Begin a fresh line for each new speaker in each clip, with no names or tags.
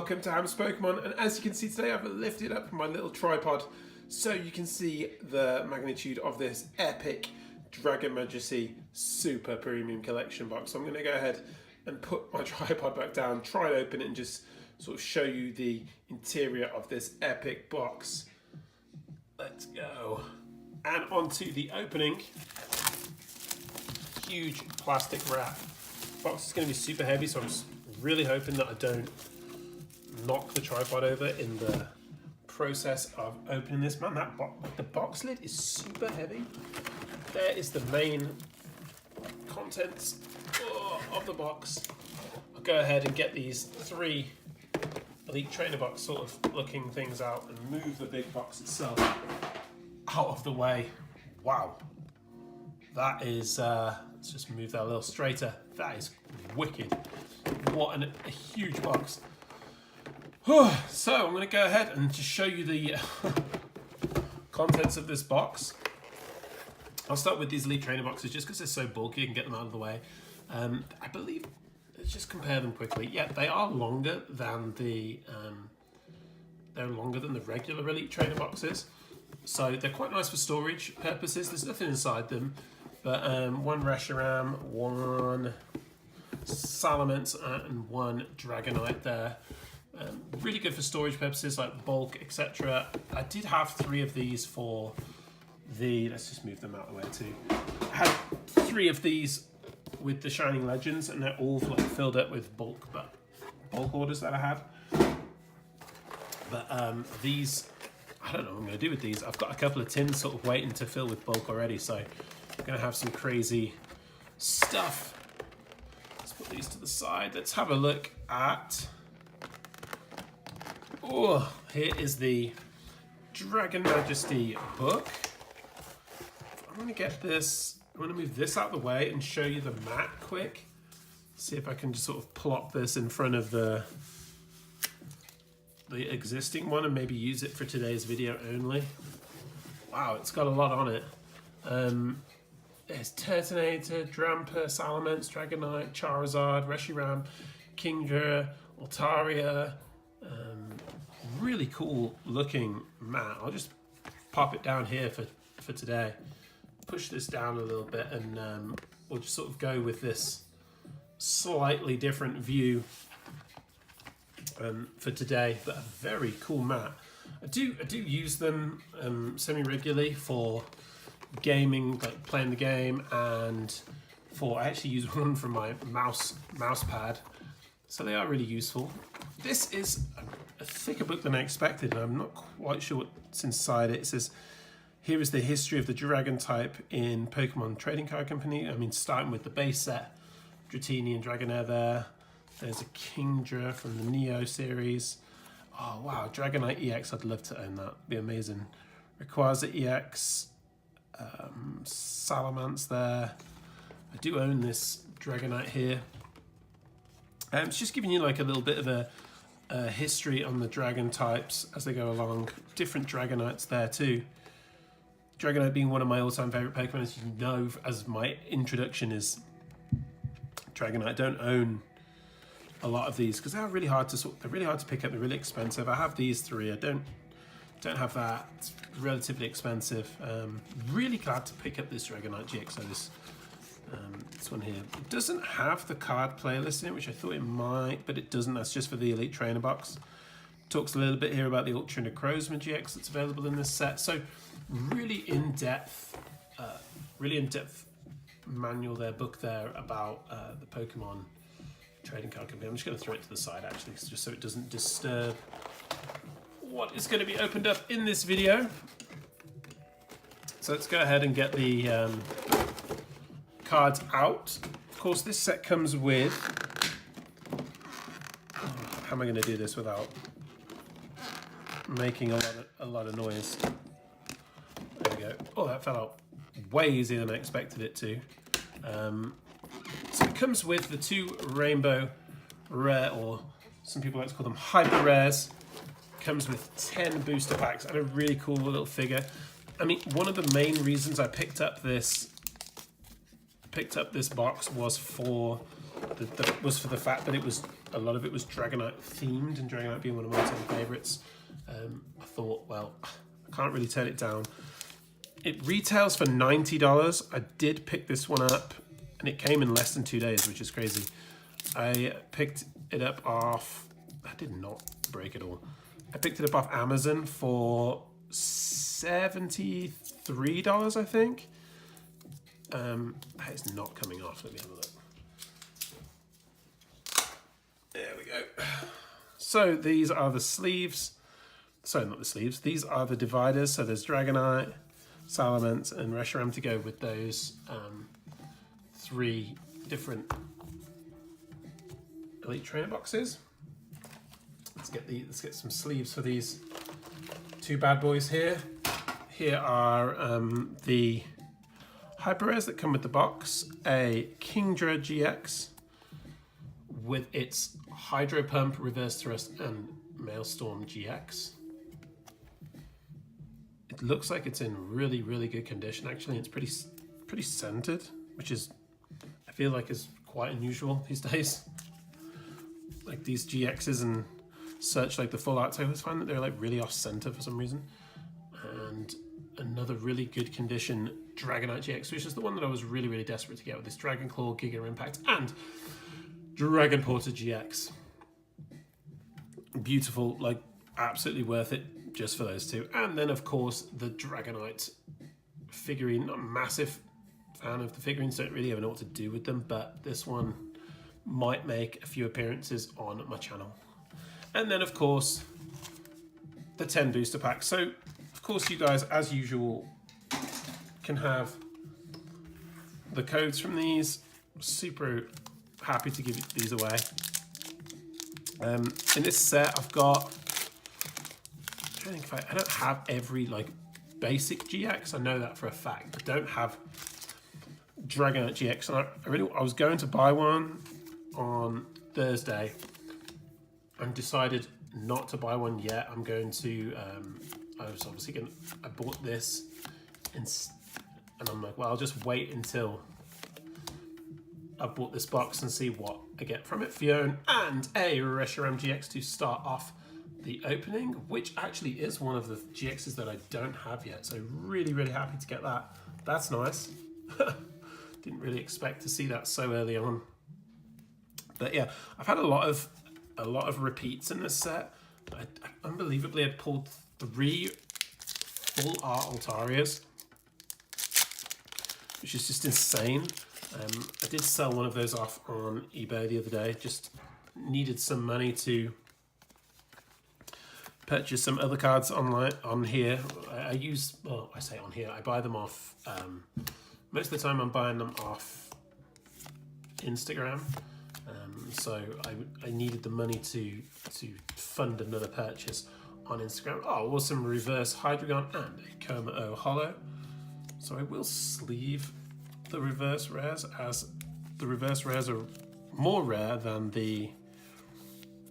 welcome to Ham's Pokemon, and as you can see today I've lifted up my little tripod so you can see the magnitude of this epic Dragon Majesty Super Premium Collection box. So I'm going to go ahead and put my tripod back down, try and open it and just sort of show you the interior of this epic box. Let's go. And onto the opening. Huge plastic wrap. Box is going to be super heavy, so I'm just really hoping that I don't knock the tripod over in the process of opening this. Man, the box lid is super heavy. There is the main contents of the box. I'll go ahead and get these three Elite Trainer box sort of looking things out and move the big box itself out of the way. Wow, that is let's just move that a little straighter. That is wicked. What a huge box. So I'm going to go ahead and just show you the contents of this box. I'll start with these Elite Trainer boxes just because they're so bulky, you can get them out of the way. I believe, let's just compare them quickly. Yeah, they are longer than the regular Elite Trainer boxes. So they're quite nice for storage purposes. There's nothing inside them, but one Reshiram, one Salamence, and one Dragonite there. Really good for storage purposes like bulk, etc. I did have three of these for the, let's just move them out of the way too. I had three of these with the Shining Legends, and they're all like filled up with bulk orders that I had. But these, I don't know what I'm going to do with these. I've got a couple of tins sort of waiting to fill with bulk already, so I'm going to have some crazy stuff. Let's put these to the side. Let's have a look at... Oh, here is the Dragon Majesty book. I'm going to get this, I'm going to move this out of the way and show you the mat quick. See if I can just sort of plop this in front of the existing one and maybe use it for today's video only. Wow, it's got a lot on it. There's Turtonator, Drampa, Salamence, Dragonite, Charizard, Reshiram, Kingdra, Altaria. Really cool looking mat. I'll just pop it down here for today. Push this down a little bit and we'll just sort of go with this slightly different view for today, but a very cool mat. I do use them semi-regularly for gaming, like playing the game, and I actually use one for my mouse pad, so they are really useful. This is a thicker book than I expected, and I'm not quite sure what's inside it. It says, here is the history of the Dragon type in Pokemon Trading Card Company. I mean, starting with the base set, Dratini and Dragonair there. There's a Kingdra from the Neo series. Oh wow, Dragonite EX, I'd love to own that. It'd be amazing. Rayquaza EX, Salamence there. I do own this Dragonite here. It's just giving you like a little bit of a history on the Dragon types as they go along. Different Dragonites there too. Dragonite being one of my all-time favourite Pokemon, as you know, as my introduction is Dragonite. I don't own a lot of these because they're really hard to pick up. They're really expensive. I have these three. I don't have that. It's relatively expensive. Really glad to pick up this Dragonite GXO. This one here. It doesn't have the card playlist in it, which I thought it might, but it doesn't. That's just for the Elite Trainer box. Talks a little bit here about the Ultra Necrozma GX that's available in this set. So really in-depth manual there, book there about the Pokemon Trading Card Company. I'm just going to throw it to the side actually, just so it doesn't disturb what is going to be opened up in this video. So let's go ahead and get the cards out. Of course, this set comes with... how am I going to do this without making a lot of noise? There we go. Oh, that fell out way easier than I expected it to. So it comes with the two Rainbow Rare, or some people like to call them Hyper Rares. Comes with 10 booster packs and a really cool little figure. I mean, one of the main reasons I picked up this box was for the fact that it was a lot of it was Dragonite themed, and Dragonite being one of my 10 favorites. I thought, well, I can't really turn it down. It retails for $90. I did pick this one up, and it came in less than 2 days, which is crazy. I picked it up off, I did not break it all. I picked it up off Amazon for $73, I think. That is not coming off. Let me have a look. There we go. So these are the sleeves. Sorry, not the sleeves. These are the dividers. So there's Dragonite, Salamence, and Reshiram to go with those 3 different Elite Trainer boxes. Let's get some sleeves for these 2 bad boys here. Here are the Hyper Rares that come with the box. A Kingdra GX with its Hydro Pump, Reverse Thrust, and Maelstrom GX. It looks like it's in really, really good condition. Actually, it's pretty scented, which is, I feel like, is quite unusual these days. Like these GXs and such, like the full arts, I always find that they're like really off center for some reason. And another really good condition Dragonite GX, which is the one that I was really, really desperate to get with this Dragon Claw, Giga Impact, and Dragon Porter GX. Beautiful, like absolutely worth it just for those 2. And then of course the Dragonite figurine. Not a massive fan of the figurines, don't really ever know what to do with them, but this one might make a few appearances on my channel. And then of course the 10 booster packs. So of course you guys, as usual, can have the codes from these. Super happy to give these away. In this set I've got, I'm trying to think if I don't have every like basic GX, I know that for a fact. I don't have Dragonite GX, and I was going to buy one on Thursday and decided not to buy one yet. I'm going to, I bought this and I'm like, well, I'll just wait until I bought this box and see what I get from it. Fiona and a Reshiram GX to start off the opening, which actually is one of the GXs that I don't have yet. So really, really happy to get that. That's nice. Didn't really expect to see that so early on. But yeah, I've had a lot of repeats in this set. Unbelievably, I pulled 3 full art Altarias, which is just insane. I did sell one of those off on eBay the other day. Just needed some money to purchase some other cards online on here. I say on here, I buy them off, most of the time I'm buying them off Instagram. So I needed the money to fund another purchase on Instagram. Oh, awesome reverse Hydreigon and a Coma-O Holo. So I will sleeve the reverse rares, as the reverse rares are more rare than the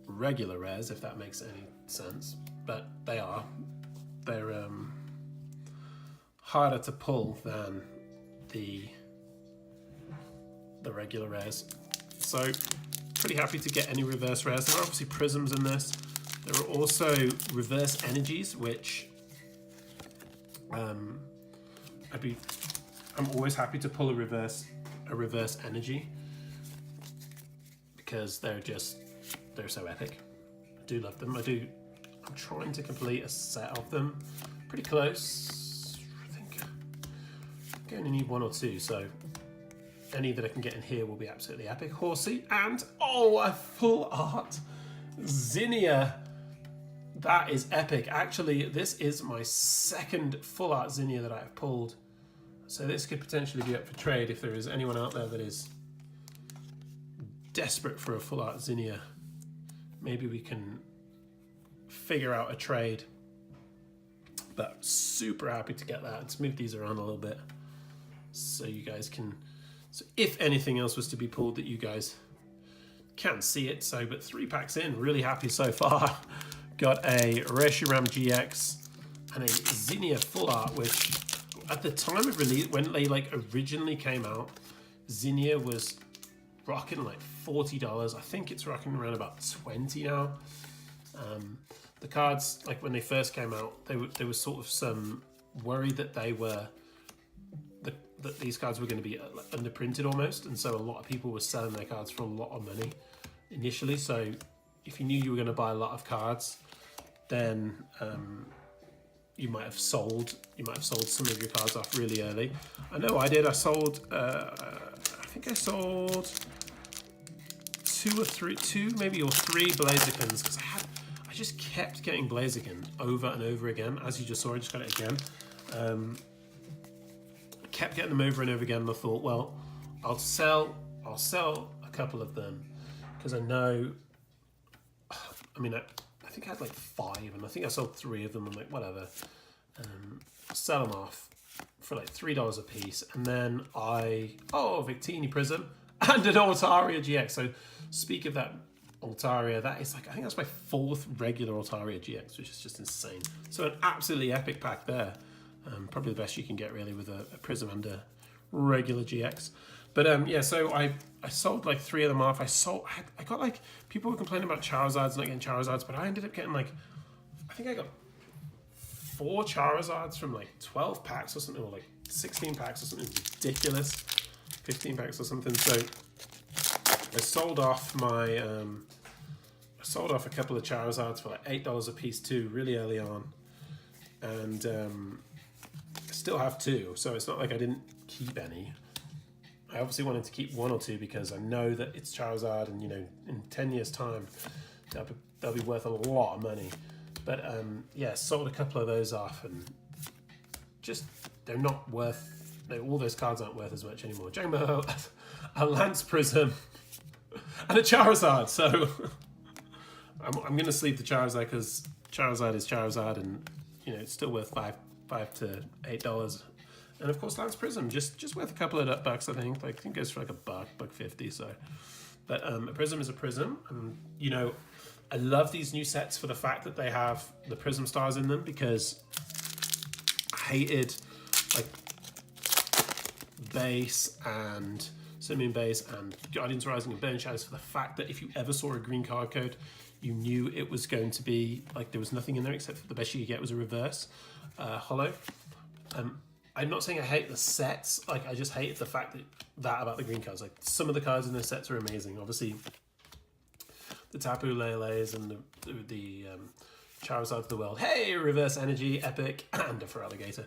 regular rares, if that makes any sense. But they are. They're harder to pull than the regular rares. So pretty happy to get any reverse rares. There are obviously prisms in this. There are also reverse energies, which I'm always happy to pull a reverse energy, because they're so epic. I do love them. I'm trying to complete a set of them. Pretty close. I think I'm going to need 1 or 2, so any that I can get in here will be absolutely epic. Horsey and a full art Zinnia. That is epic. Actually, this is my 2nd full art Zinnia that I have pulled. So this could potentially be up for trade if there is anyone out there that is desperate for a full art Zinnia. Maybe we can figure out a trade. But super happy to get that. Let's move these around a little bit so you guys can, so if anything else was to be pulled that you guys can't see it. So, but 3 packs in, really happy so far. Got a Reshiram GX and a Zinnia full art, which at the time of release, when they like originally came out, Zinnia was rocking like $40. I think it's rocking around about 20 now. The cards, like when they first came out, there was sort of some worry that that these cards were going to be like underprinted almost, and so a lot of people were selling their cards for a lot of money initially. So if you knew you were going to buy a lot of cards, then you might have sold some of your cards off really early. I know I did. I sold. I think I sold two, maybe three Blazikens, because I just kept getting Blaziken over and over again. As you just saw, I just got it again. Kept getting them over and over again, and I thought, well, I'll sell a couple of them, because I know, I mean, I think I had like 5, and I think I sold 3 of them. I'm like, whatever, sell them off for like $3 a piece, and then Victini Prism and an Altaria GX. So speak of that Altaria, that is like, I think that's my 4th regular Altaria GX, which is just insane. So an absolutely epic pack there. Probably the best you can get really with a Prism and a regular GX. But yeah, so I sold like 3 of them off. I got like, people were complaining about Charizards, not getting Charizards, but I ended up getting like, I think I got 4 Charizards from like 12 packs or something, or like 16 packs or something ridiculous, 15 packs or something. So I sold off a couple of Charizards for like $8 a piece too, really early on, and I still have 2, so it's not like I didn't keep any. I obviously wanted to keep 1 or 2 because I know that it's Charizard, and you know, in 10 years time they'll be worth a lot of money. But yeah, sold a couple of those off, and just they're not worth. All those cards aren't worth as much anymore. Jangmo, a Lance Prism, and a Charizard. So I'm going to sleeve the Charizard, because Charizard is Charizard, and you know, it's still worth $5 to $8. And of course, Lance Prism just worth a couple of bucks. I think it goes for like $1.50. So, but a Prism is a Prism, and you know, I love these new sets for the fact that they have the Prism stars in them, because I hated like Base and Simian Base and Guardians Rising and Burn Shadows for the fact that if you ever saw a green card code, you knew it was going to be like there was nothing in there except for the best you could get was a reverse holo. I'm not saying I hate the sets, like I just hate the fact that about the green cards. Like some of the cards in the sets are amazing. Obviously, the Tapu Lele's and the Charizard of the World. Hey, reverse energy, epic, and a Feraligatr.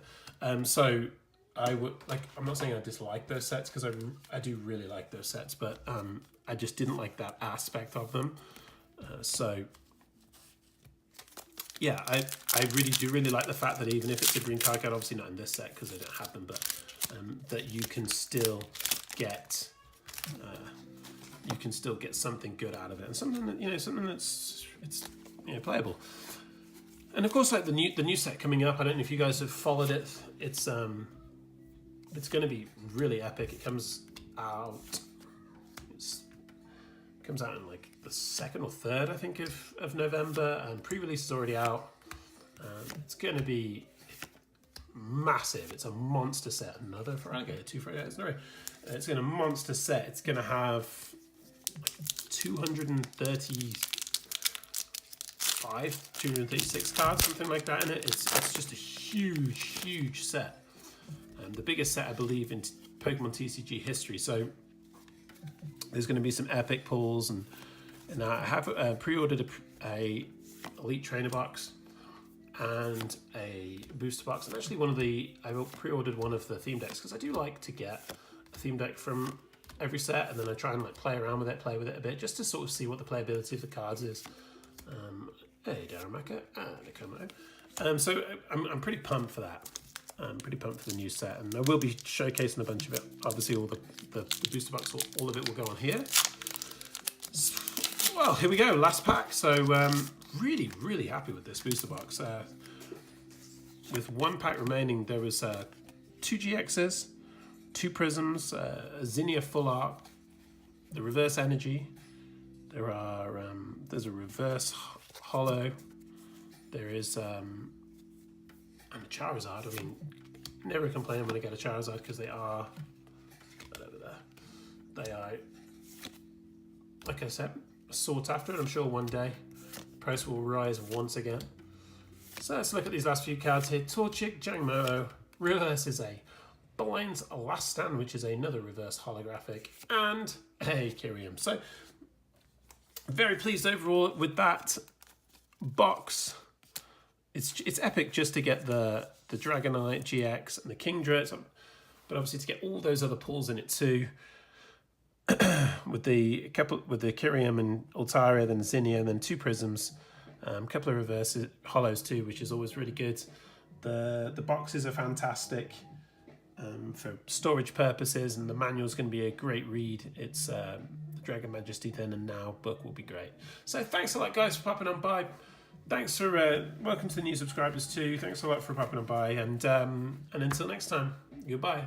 So I would like. I'm not saying I dislike those sets, because I do really like those sets, but I just didn't like that aspect of them. So yeah, I really do like the fact that even if it's a green card card, obviously not in this set because they don't have them, but that you can still get something good out of it, and something that something that's playable. And of course, like the new set coming up, I don't know if you guys have followed it. It's going to be really epic. It comes out in like the 2nd or 3rd, I think, of November, and pre-release is already out. It's going to be massive. It's a monster set. Another Feraligatr, 2 Feraligatrs in a row. It's going to monster set. It's going to have 236 cards, something like that in it. It's just a huge set. The biggest set, I believe, in Pokemon TCG history. So there's going to be some epic pulls, and I have pre-ordered a Elite Trainer box and a booster box, and actually I pre-ordered one of the theme decks, because I do like to get a theme deck from every set, and then I try and like play around with it, play with it a bit, just to sort of see what the playability of the cards is. Hey, Daramaka and Akomo. So I'm pretty pumped for that. I'm pretty pumped for the new set, and I will be showcasing a bunch of it. Obviously, all the booster box, all of it will go on here. Well, here we go, last pack. So really happy with this booster box. With 1 pack remaining, there was 2 GXs, 2 Prisms, a Zinnia Full Art, the Reverse Energy. There's a Reverse Holo. There is and a Charizard. I mean, never complain when I get a Charizard, because they are like I said, sought after, and I'm sure one day the price will rise once again. So let's look at these last few cards here. Torchic, Jangmo, reverse is a Blind's Last Stand, which is another reverse holographic, and a Kyrium. So very pleased overall with that box. It's epic just to get the Dragonite GX and the Kingdra, but obviously to get all those other pulls in it too. with the Kyrium and Altaria, then Zinnia, then 2 Prisms, a couple of reverses, hollows too, which is always really good. The boxes are fantastic for storage purposes, and the manual is going to be a great read. It's the Dragon Majesty Then and Now book will be great. So thanks a lot, guys, for popping on by. Thanks for welcome to the new subscribers too. Thanks a lot for popping on by, and until next time, goodbye.